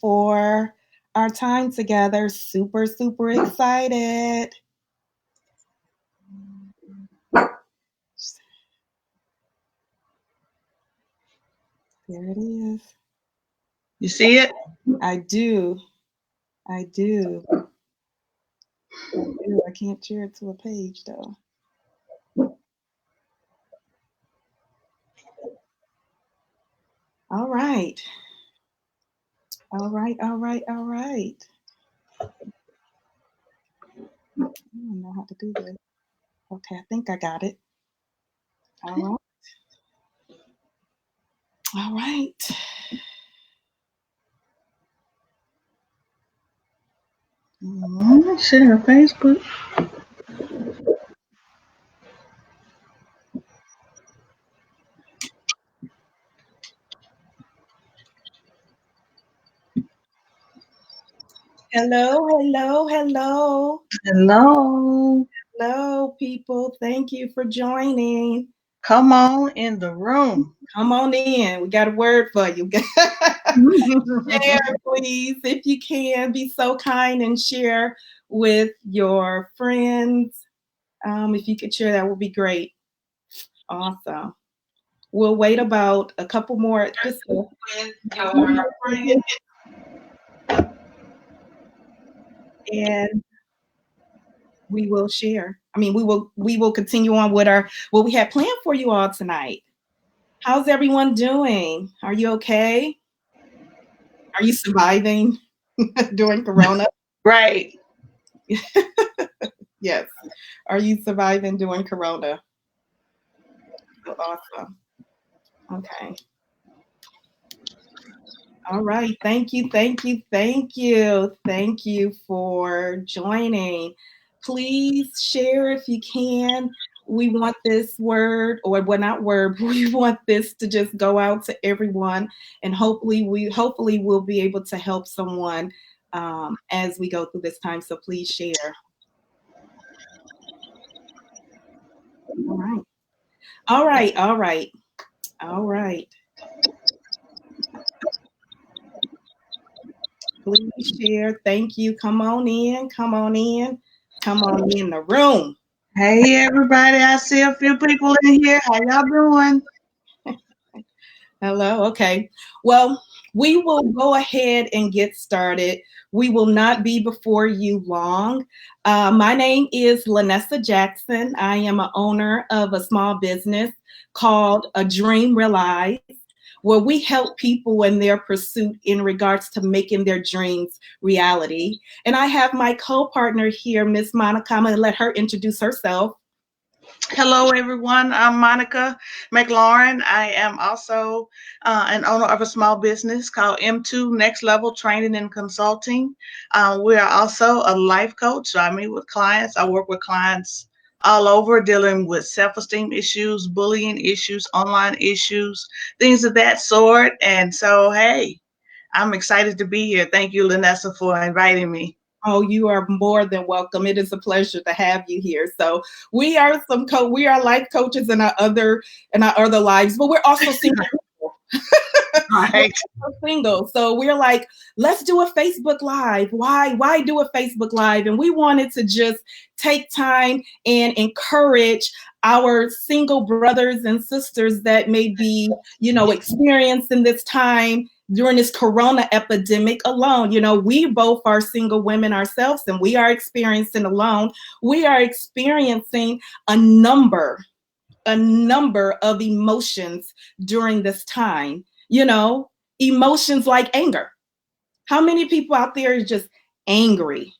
for our time together. Super, super excited. There it is. You see it? I do. I do. I do. I can't share it to a page though. All right. All right. All right. All right. I don't know how to do this. Okay, I think I got it. All right. All right. Share Facebook. Hello, hello, hello. Hello. Hello, people. Thank you for joining. Come on in the room. Come on in. We got a word for you. Share, please, if you can. Be so kind and share with your friends. If you could share, that would be great. Awesome. We'll wait about a couple more, just and we will share. I mean, we will continue on with our what we had planned for you all tonight. How's everyone doing? Are you okay? Are you surviving during Corona? Right. Yes. Are you surviving during Corona? So awesome. Okay. All right. Thank you. Thank you. Thank you. Thank you for joining. Please share if you can. We want this word, or well, not word, we want this to just go out to everyone, and hopefully we'll be able to help someone as we go through this time. So please share. All right. All right. All right. All right. Please share. Thank you. Come on in. Come on in. Come on in the room. Hey everybody. I see a few people in here. How y'all doing? Hello. Okay. Well, we will go ahead and get started. We will not be before you long. My name is LaNessa Jackson. I am an owner of a small business called A Dream Realized, where we help people in their pursuit in regards to making their dreams reality. And I have my co-partner here, Miss Monica. I'm going to let her introduce herself. Hello everyone. I'm Monica McLaurin. I am also an owner of a small business called M2 Next Level Training and Consulting. We are also a life coach. So I meet with clients. I work with clients all over dealing with self-esteem issues, bullying issues, online issues, things of that sort. And so, hey, I'm excited to be here. Thank you, LaNessa, for inviting me. Oh, you are more than welcome. It is a pleasure to have you here. So we are life coaches in our other lives, but we're also single people. We're Right. also single. So we're like, let's do a Facebook Live. Why do a Facebook Live? And we wanted to just take time and encourage our single brothers and sisters that may be, experiencing this time during this corona epidemic alone. We both are single women ourselves, and we are experiencing alone. We are experiencing a number a number of emotions during this time. Emotions like anger. How many people out there are just angry?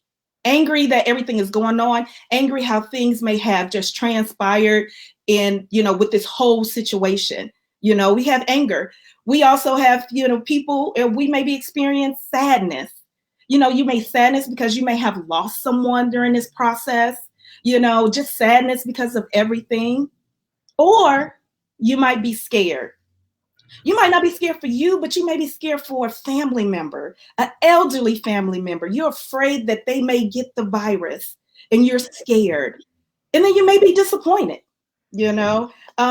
Angry that everything is going on, angry how things may have just transpired in, with this whole situation. We have anger. We also have, people, and we maybe experience sadness. You may sadness because you may have lost someone during this process, just sadness because of everything. Or you might be scared. You might not be scared for you, but you may be scared for a family member, an elderly family member. You're afraid that they may get the virus and you're scared. And then you may be disappointed.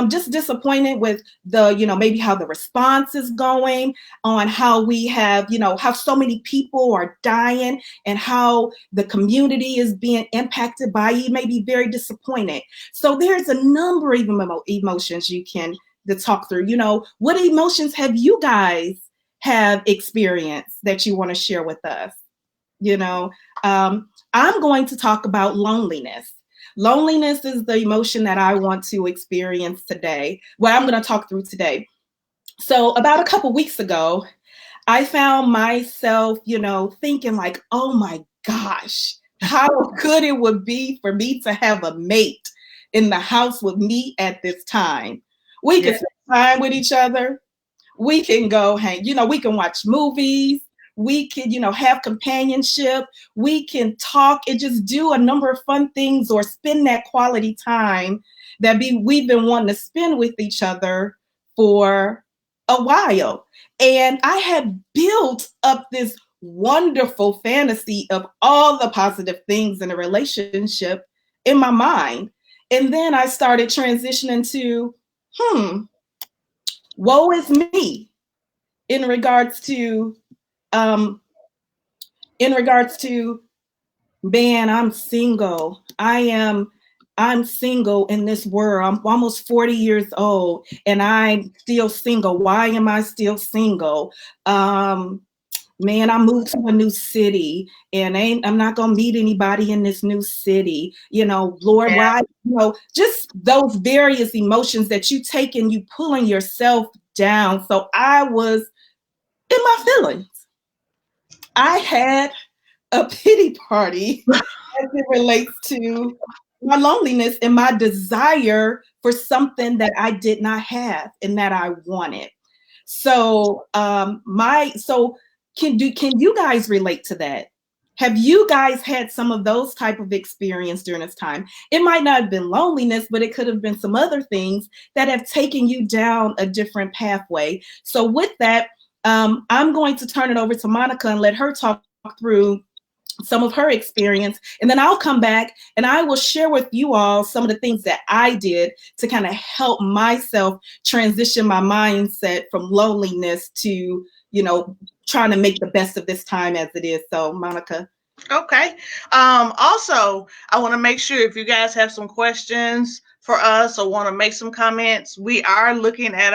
just disappointed with the, maybe how the response is going, on how we have, how so many people are dying and how the community is being impacted by it. You may be very disappointed. So there's a number of emotions you can to talk through. What emotions have you guys have experienced that you want to share with us? you know I'm going to talk about loneliness. Loneliness is the emotion that I want to experience today, what I'm going to talk through today. So about a couple weeks ago, I found myself, thinking like, oh my gosh, how good it would be for me to have a mate in the house with me at this time. We could Yeah. spend time with each other. We can go hang, we can watch movies. We can, have companionship. We can talk and just do a number of fun things, or spend that quality time that we've been wanting to spend with each other for a while. And I had built up this wonderful fantasy of all the positive things in a relationship in my mind. And then I started transitioning to, woe is me in regards to um in regards to man, I'm single in this world. I'm almost 40 years old and I'm still single. Why am I still single? Man, I moved to a new city and I'm not gonna meet anybody in this new city. Lord, Yeah. why? Just those various emotions that you take and you pulling yourself down. So I was in my feelings. I had a pity party as it relates to my loneliness and my desire for something that I did not have and that I wanted. So can you guys relate to that? Have you guys had some of those type of experience during this time? It might not have been loneliness, but it could have been some other things that have taken you down a different pathway. So with that, I'm going to turn it over to Monica and let her talk through some of her experience. And then I'll come back and I will share with you all some of the things that I did to kind of help myself transition my mindset from loneliness to, trying to make the best of this time as it is. So, Monica. Okay. Also, I want to make sure if you guys have some questions for us or want to make some comments, we are looking at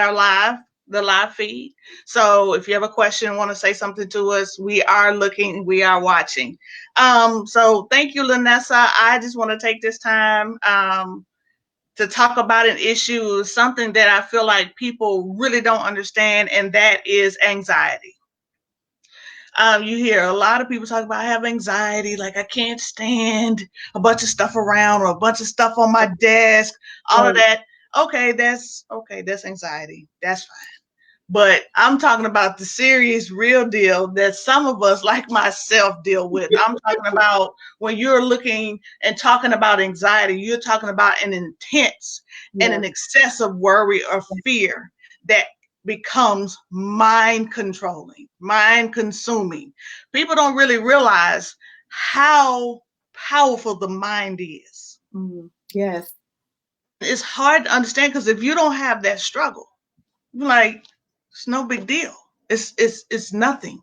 the live feed. So if you have a question, want to say something to us, we are looking, we are watching. So thank you, LaNessa. I just want to take this time to talk about an issue, something that I feel like people really don't understand, and that is anxiety. You hear a lot of people talk about I have anxiety, like I can't stand a bunch of stuff around or a bunch of stuff on my desk, all of Right. that. Okay, that's anxiety. That's fine. But I'm talking about the serious, real deal that some of us, like myself, deal with. I'm talking about when you're looking and talking about anxiety, you're talking about an intense and Yeah. an excessive worry or fear that becomes mind controlling, mind consuming. People don't really realize how powerful the mind is. Yes. It's hard to understand because if you don't have that struggle, you're like, it's no big deal. It's nothing.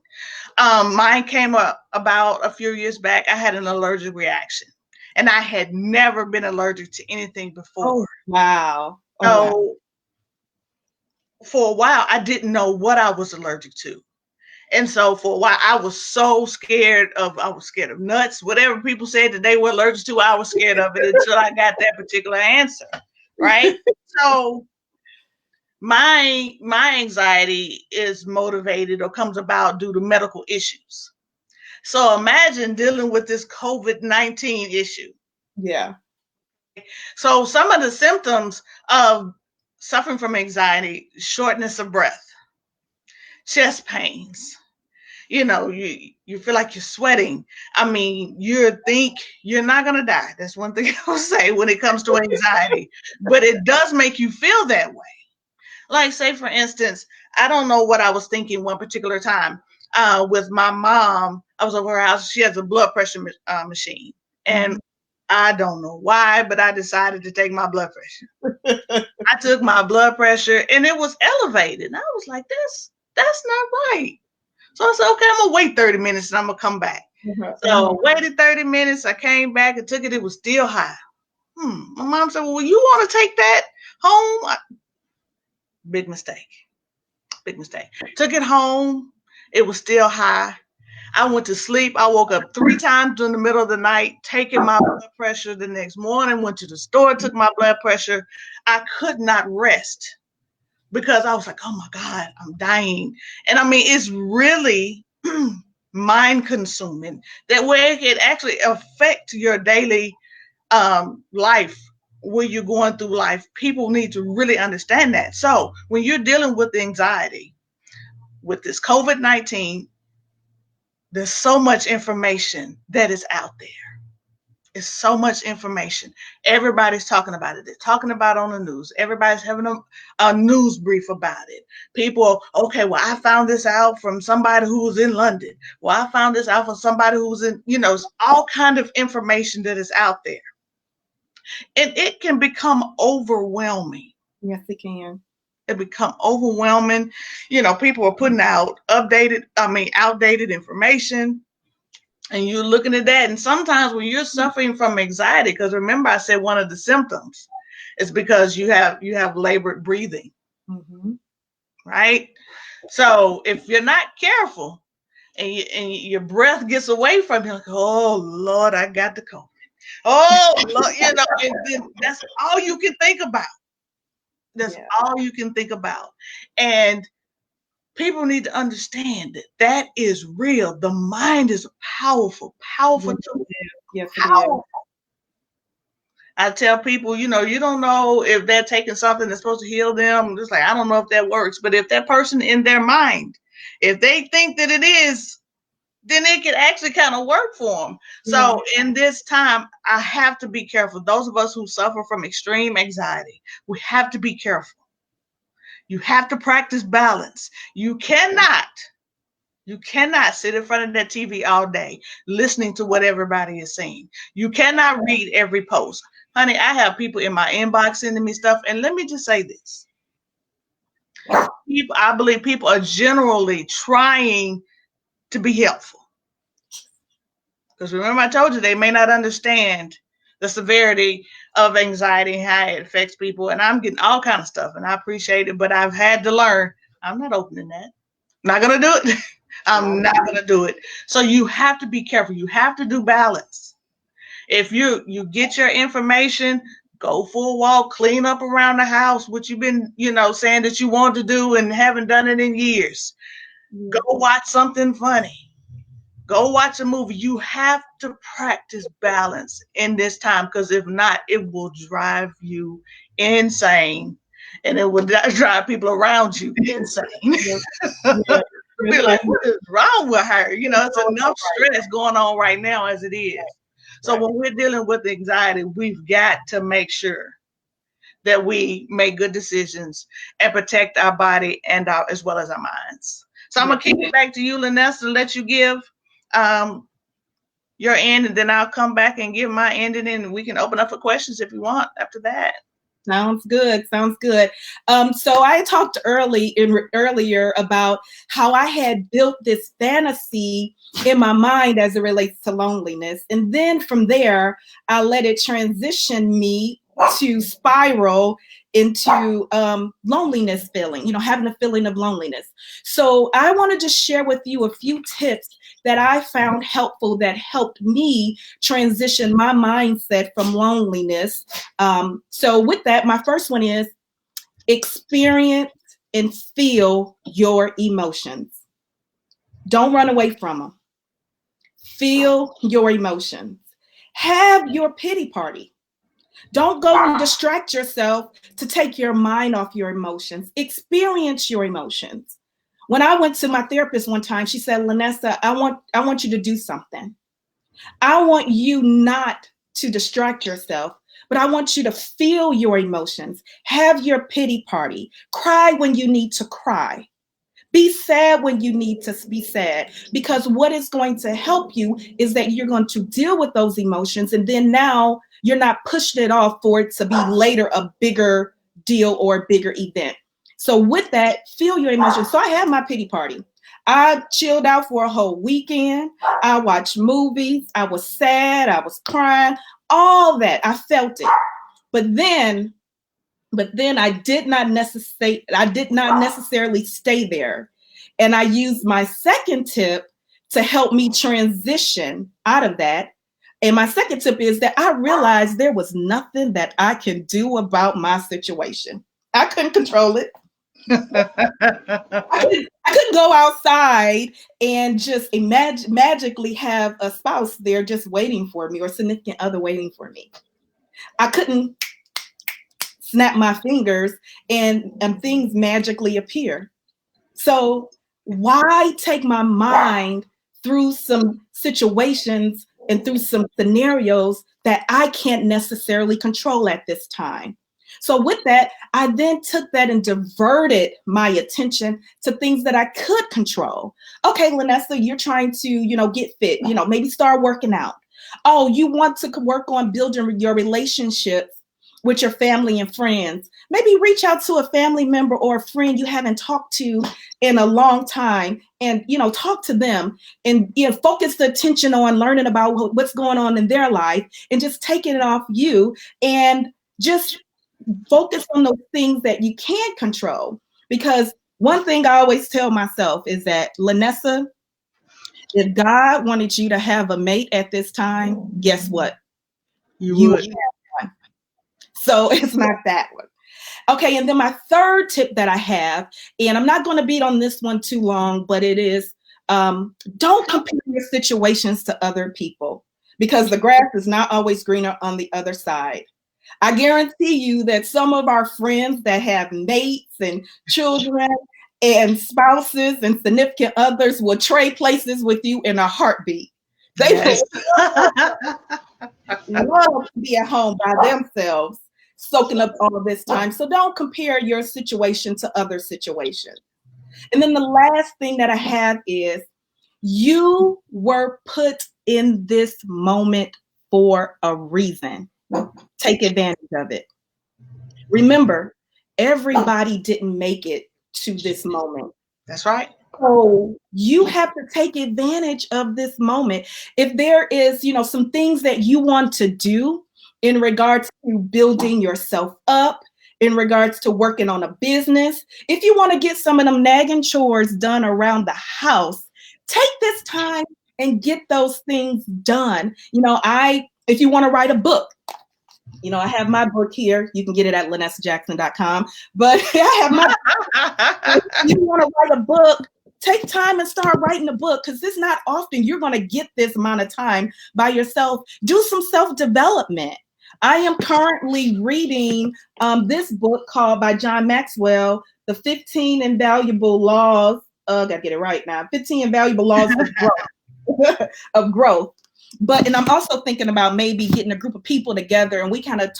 Mine came up about a few years back. I had an allergic reaction, and I had never been allergic to anything before. Oh, wow. Oh, wow. So for a while, I didn't know what I was allergic to. And so for a while, I was so scared of, I was scared of nuts. Whatever people said that they were allergic to, I was scared of it until I got that particular answer, right? So my anxiety is motivated or comes about due to medical issues. So imagine dealing with this COVID-19 issue. Yeah. So some of the symptoms of suffering from anxiety: shortness of breath, chest pains, you feel like you're sweating. I mean, you think you're not going to die. That's one thing I'll say when it comes to anxiety, but it does make you feel that way. Like, say, for instance, I don't know what I was thinking one particular time with my mom. I was over her house. She has a blood pressure machine. And Mhm. I don't know why, but I decided to take my blood pressure. I took my blood pressure and it was elevated. And I was like, that's not right. So I said, okay, I'm gonna wait 30 minutes and I'm gonna come back. So waited 30 minutes. I came back and took it. It was still high. My mom said, well, you want to take that home? Big mistake. Big mistake. Took it home. It was still high. I went to sleep. I woke up 3 times in the middle of the night, taking my blood pressure. The next morning, went to the store, took my blood pressure. I could not rest because I was like, oh my God, I'm dying. And I mean, it's really mind consuming that way it can actually affect your daily life when you're going through life. People need to really understand that. So when you're dealing with anxiety, with this COVID-19, there's so much information that is out there. It's so much information. Everybody's talking about it. They're talking about it on the news. Everybody's having a news brief about it. People, okay, well, I found this out from somebody who was in London. Well, I found this out from somebody who was in, all kind of information that is out there. And it can become overwhelming. Yes, it can. It become overwhelming. People are putting out outdated information. And you're looking at that. And sometimes when you're suffering from anxiety, because remember I said one of the symptoms is because you have labored breathing, right? So if you're not careful and your breath gets away from you, like, oh Lord, I got the COVID. Oh Lord, and then that's all you can think about. That's all you can think about. And people need to understand that is real. The mind is a powerful tool. Yes, powerful. I tell people, you don't know if they're taking something that's supposed to heal them. Just like, I don't know if that works. But if that person in their mind, if they think that it is, then it can actually kind of work for them. So in this time, I have to be careful. Those of us who suffer from extreme anxiety, we have to be careful. You have to practice balance. You cannot sit in front of that TV all day listening to what everybody is saying. You cannot read every post. Honey, I have people in my inbox sending me stuff. And let me just say this. I believe people are generally trying to be helpful. Because remember, I told you they may not understand the severity of anxiety and how it affects people. And I'm getting all kind of stuff. And I appreciate it. But I've had to learn, I'm not opening that. Not going to do it. I'm not going to do it. So you have to be careful. You have to do balance. If you get your information, go for a walk, clean up around the house, what you've been, saying that you want to do and haven't done it in years. Go watch something funny. Go watch a movie. You have to practice balance in this time, because if not, it will drive you insane. And it will drive people around you insane. Be like, what is wrong with her? It's enough stress going on right now as it is. So when we're dealing with anxiety, we've got to make sure that we make good decisions and protect our body and as well as our minds. So I'm going to kick it back to you, LaNessa, and let you give your end, and then I'll come back and give my end, and then we can open up for questions if you want after that. Sounds good. Sounds good. So I talked earlier about how I had built this fantasy in my mind as it relates to loneliness. And then from there, I let it transition me to spiral into loneliness feeling, having a feeling of loneliness. So I want to just share with you a few tips that I found helpful that helped me transition my mindset from loneliness. So with that, my first one is experience and feel your emotions. Don't run away from them. Feel your emotions. Have your pity party. Don't go and distract yourself to take your mind off your emotions. Experience your emotions. When I went to my therapist one time, she said, LaNessa, I want you to do something. I want you not to distract yourself, but I want you to feel your emotions. Have your pity party. Cry when you need to cry. Be sad when you need to be sad, because what is going to help you is that you're going to deal with those emotions, and then now you're not pushing it off for it to be later a bigger deal or a bigger event. So with that, feel your emotions. So I had my pity party. I chilled out for a whole weekend. I watched movies. I was sad. I was crying. All that. I felt it. But then I did not necessarily stay there. And I used my second tip to help me transition out of that. And my second tip is that I realized there was nothing that I can do about my situation. I couldn't control it. I couldn't go outside and just magically have a spouse there just waiting for me, or significant other waiting for me. I couldn't snap my fingers and things magically appear. So why take my mind through some situations and through some scenarios that I can't necessarily control at this time? So with that, I then took that and diverted my attention to things that I could control. Okay, LaNessa, you're trying to, get fit, maybe start working out. Oh, you want to work on building your relationships with your family and friends. Maybe reach out to a family member or a friend you haven't talked to in a long time, and talk to them, and focus the attention on learning about what's going on in their life, and just taking it off you, and just focus on those things that you can control. Because one thing I always tell myself is that, LaNessa, if God wanted you to have a mate at this time, guess what? You would. Have one. So it's not that one. Okay, and then my third tip that I have, and I'm not going to beat on this one too long, but it is, don't compare your situations to other people, because the grass is not always greener on the other side. I guarantee you that some of our friends that have mates and children and spouses and significant others will trade places with you in a heartbeat. They Yes. love to be at home by themselves, soaking up all this time. So don't compare your situation to other situations. And then the last thing that I have is, you were put in this moment for a reason. Take advantage of it. Remember, everybody didn't make it to this moment. That's right. So you have to take advantage of this moment. If there is, some things that you want to do in regards to building yourself up, in regards to working on a business, if you want to get some of them nagging chores done around the house, take this time and get those things done. If you want to write a book, I have my book here. You can get it at LaNessaJackson.com. But I have my if you want to write a book, take time and start writing a book, because it's not often you're going to get this amount of time by yourself. Do some self-development. I am currently reading this book called, by John Maxwell, The 15 Invaluable Laws. Gotta get it right now. 15 Invaluable Laws of Growth. Of growth. And I'm also thinking about maybe getting a group of people together, and we kind of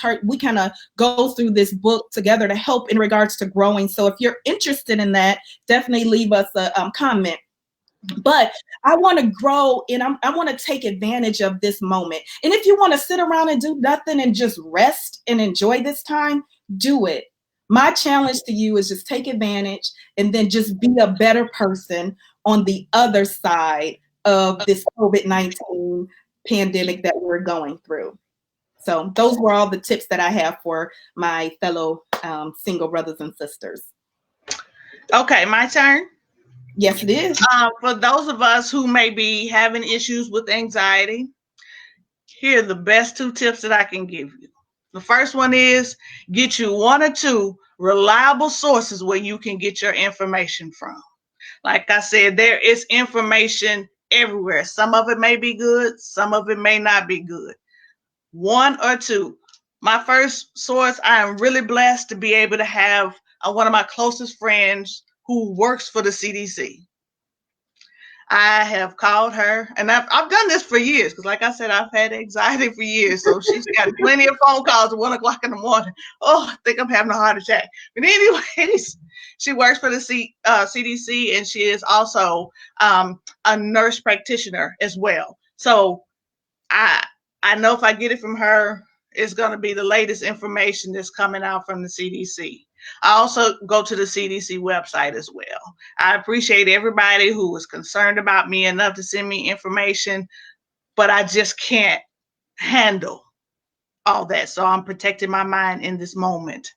go through this book together to help in regards to growing. So if you're interested in that, definitely leave us a comment. But I want to grow, and I want to take advantage of this moment. And if you want to sit around and do nothing and just rest and enjoy this time, do it. My challenge to you is just take advantage, and then just be a better person on the other side of this COVID-19 pandemic that we're going through. So those were all the tips that I have for my fellow single brothers and sisters. Okay, my turn. Yes, it is. For those of us who may be having issues with anxiety, here are the best two tips that I can give you. The first one is, get you one or two reliable sources where you can get your information from. Like I said, there is information everywhere. Some of it may be good, some of it may not be good. One or two. My first source, I am really blessed to be able to have one of my closest friends who works for the CDC. I have called her, and I've done this for years because, like I said, I've had anxiety for years. So she's got plenty of phone calls at 1 o'clock in the morning. Oh, I think I'm having a heart attack. But anyways, she works for the CDC, and she is also a nurse practitioner as well. So I I know if I get it from her, it's going to be the latest information that's coming out from the CDC. I also go to the CDC website as well. I appreciate everybody who was concerned about me enough to send me information, but I just can't handle all that. So I'm protecting my mind in this moment.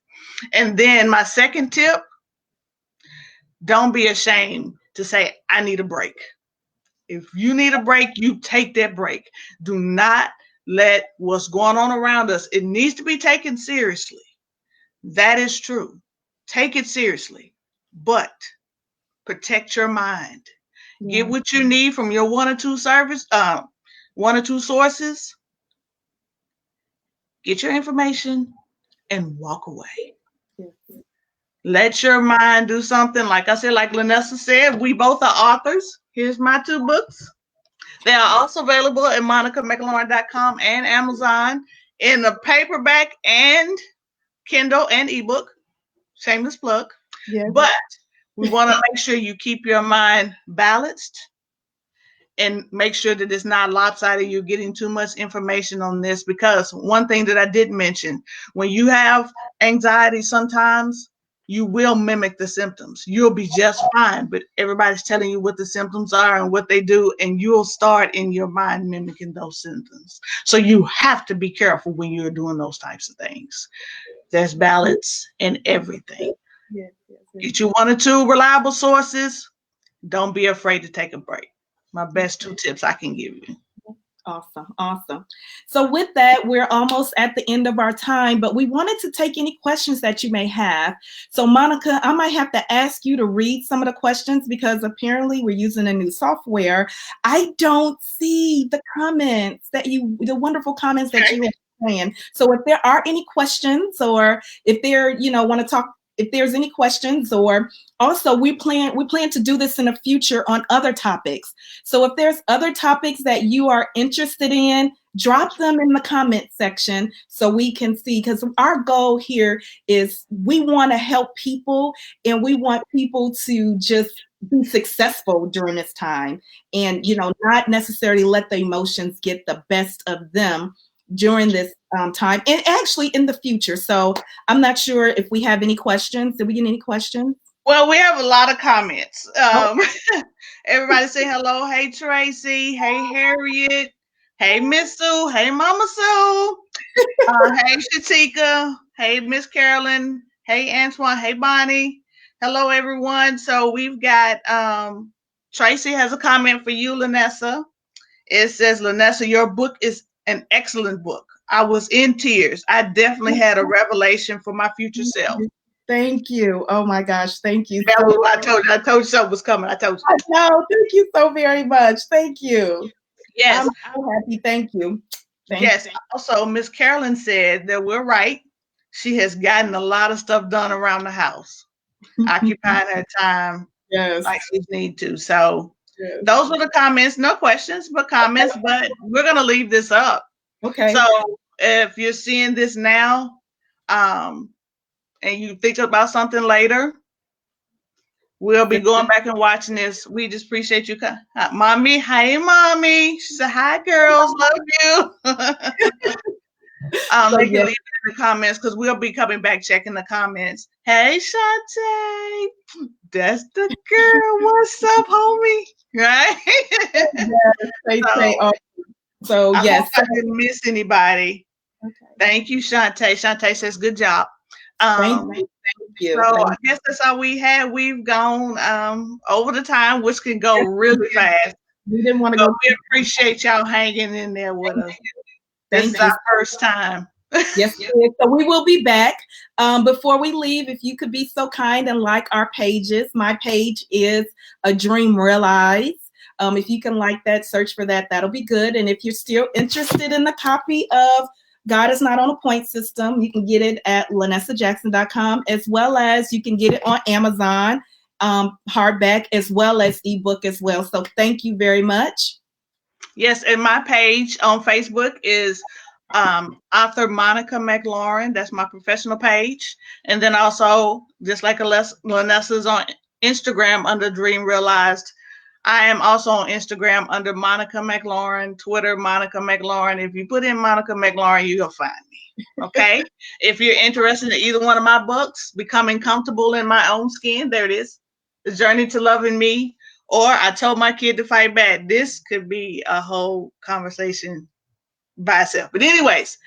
And then my second tip, don't be ashamed to say, I need a break. If you need a break, you take that break. Do not let what's going on around us, it needs to be taken seriously. That is true. Take it seriously, but protect your mind. Get what you need from your one or two sources. Get your information and walk away. Yes. Let your mind do something. Like I said, like LaNessa said, we both are authors. Here's my 2 books. They are also available at monicamclaurin.com and Amazon in the paperback and Kindle and ebook. Shameless plug. Yes. But we want to make sure you keep your mind balanced and make sure that it's not lopsided. You're getting too much information on this, because one thing that I did mention, when you have anxiety, sometimes you will mimic the symptoms. You'll be just fine, but everybody's telling you what the symptoms are and what they do, and you'll start in your mind mimicking those symptoms. So you have to be careful when you're doing those types of things. There's balance in everything. Yes. Get you 1 or 2 reliable sources. Don't be afraid to take a break. My best 2 tips I can give you. Awesome. So with that, we're almost at the end of our time, but we wanted to take any questions that you may have. So Monica, I might have to ask you to read some of the questions because apparently we're using a new software. I don't see the wonderful comments that you are saying. So if there are any questions, or if they're, want to talk, if there's any questions, or also we plan to do this in the future on other topics. So if there's other topics that you are interested in, drop them in the comment section so we can see, because our goal here is we want to help people, and we want people to just be successful during this time, and not necessarily let the emotions get the best of them during this time, and actually in the future. So I'm not sure if we have any questions. Did we get any questions? Well, we have a lot of comments. Okay. Everybody say hello. Hey, Tracy. Hey, Harriet. Hey, Miss Sue. Hey, Mama Sue. Hey, Shatika. Hey, Miss Carolyn. Hey, Antoine. Hey, Bonnie. Hello, everyone. So we've got Tracy has a comment for you, LaNessa. It says, LaNessa, your book is an excellent book. I was in tears. I definitely had a revelation for my future self. Thank you. Oh my gosh. Thank you. That was what I told you. I told you something was coming. I told you. No, thank you so very much. Thank you. Yes. I'm so happy. Thank you. Yes. Also, Miss Carolyn said that we're right. She has gotten a lot of stuff done around the house, occupying her time like she needs to. So those were the comments. No questions, but comments. But we're going to leave this up. Okay. So if you're seeing this now, and you think about something later, we'll be going back and watching this. We just appreciate you. Mommy, hey, Mommy. She said, hi, girls. Love you. They can leave it in the comments because we'll be coming back checking the comments. Hey, Shantae. That's the girl. What's up, homie? Right? So yes. I didn't miss anybody. Okay. Thank you, Shantae. Shantae says, good job. Thank you. So I guess that's all we had. We've gone over the time, which can go really fast. We didn't want to go. We appreciate y'all hanging in there with us. This is our first time. Yes, so we will be back. Before we leave, if you could be so kind and like our pages. My page is A Dream Realized. If you can like that, search for that, that'll be good. And if you're still interested in the copy of God Is Not on a Point System, you can get it at LaNessaJackson.com, as well as you can get it on Amazon hardback as well as ebook as well. So thank you very much. Yes, and my page on Facebook is author Monica McLaurin. That's my professional page. And then also, just like LaNessa's on Instagram under Dream Realized, I am also on Instagram under Monica McLaurin, Twitter Monica McLaurin. If you put in Monica McLaurin, you'll find me. Okay. If you're interested in either one of my books, Becoming Comfortable in My Own Skin, there it is. The Journey to Loving Me, or I Told My Kid to Fight Back. This could be a whole conversation by itself. But anyways,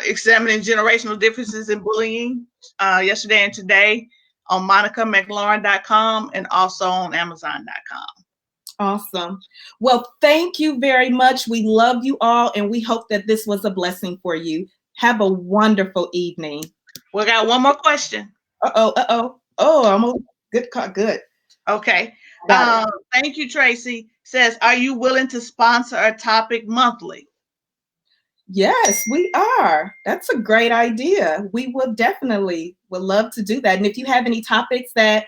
examining generational differences in bullying yesterday and today on monicamclaurin.com and also on amazon.com. Awesome. Well, thank you very much. We love you all, and we hope that this was a blessing for you. Have a wonderful evening. We got one more question. Oh, almost good. Good. Okay. Got it. Thank you, Tracy. Says, are you willing to sponsor a topic monthly? Yes, we are. That's a great idea. We would love to do that. And if you have any topics that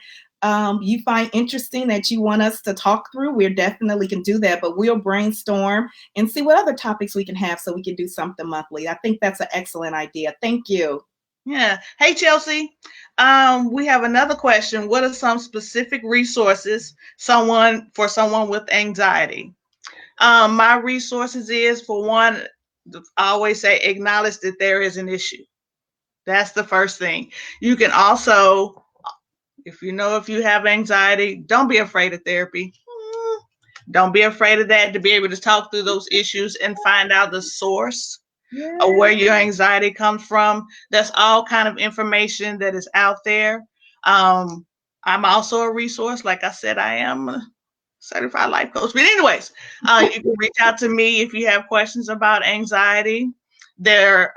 you find interesting that you want us to talk through, we definitely can do that. But we'll brainstorm and see what other topics we can have so we can do something monthly. I think that's an excellent idea. Thank you. Yeah. Hey, Chelsea. We have another question. What are some specific resources for someone with anxiety? My resources is, for one, I always say acknowledge that there is an issue. That's the first thing. You can also, if you have anxiety, don't be afraid of therapy. Don't be afraid of that, to be able to talk through those issues and find out the source of where your anxiety comes from. That's all kind of information that is out there. I'm also a resource. Like I said, I am a certified life coach. But anyways, you can reach out to me if you have questions about anxiety. There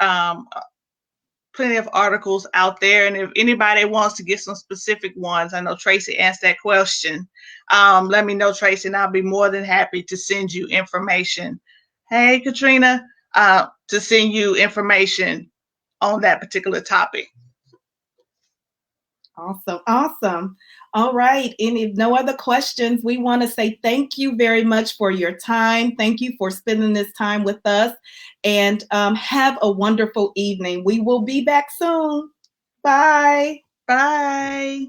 plenty of articles out there, and if anybody wants to get some specific ones, I know Tracy asked that question. Let me know, Tracy, and I'll be more than happy to send you information. Hey, Katrina, to send you information on that particular topic. Awesome. All right. And if no other questions, we want to say thank you very much for your time. Thank you for spending this time with us, and have a wonderful evening. We will be back soon. Bye. Bye.